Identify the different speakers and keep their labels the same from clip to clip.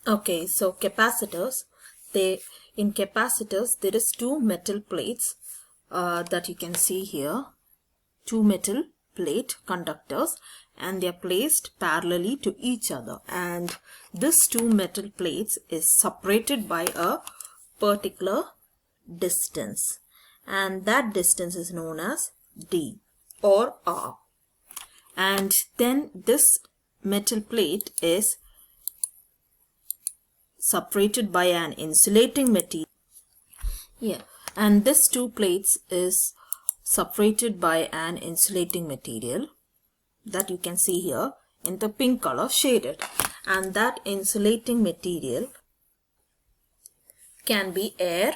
Speaker 1: Okay, so capacitors, in capacitors there is two metal plates that you can see here, two metal plate conductors, and they are placed parallelly to each other, and this two metal plates is separated by a particular distance, and that distance is known as D or R. And then this metal plate is separated by an insulating material. Yeah, and this two plates is separated by an insulating material that you can see here in the pink color shaded, and that insulating material can be air,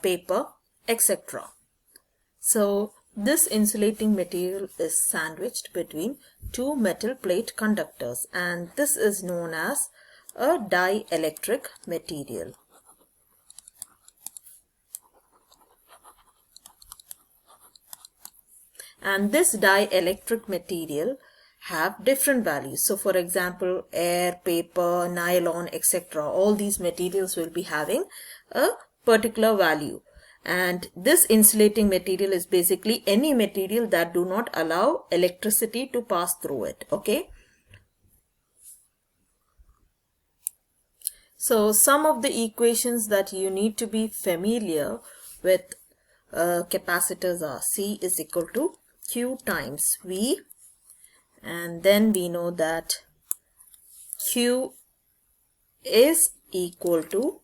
Speaker 1: paper, etc. So this insulating material is sandwiched between two metal plate conductors, and this is known as a dielectric material. And this dielectric material have different values. So for example, air, paper, nylon, etc. all these materials will be having a particular value. And this insulating material is basically any material that do not allow electricity to pass through it. Okay. So some of the equations that you need to be familiar with capacitors are C is equal to Q times V, and then we know that Q is equal to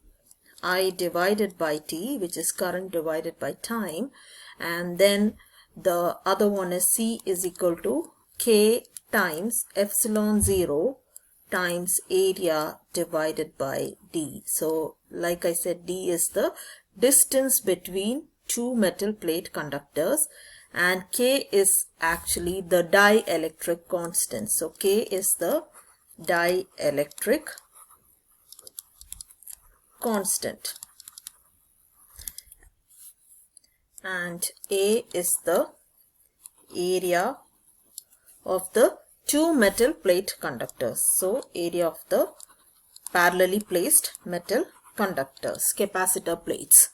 Speaker 1: I divided by T, which is current divided by time, and then the other one is C is equal to K times epsilon 0 times area divided by D. So like I said, D is the distance between two metal plate conductors, and K is actually the dielectric constant. So K is the dielectric constant, and A is the area of the two metal plate conductors. So area of the parallelly placed metal conductors, capacitor plates.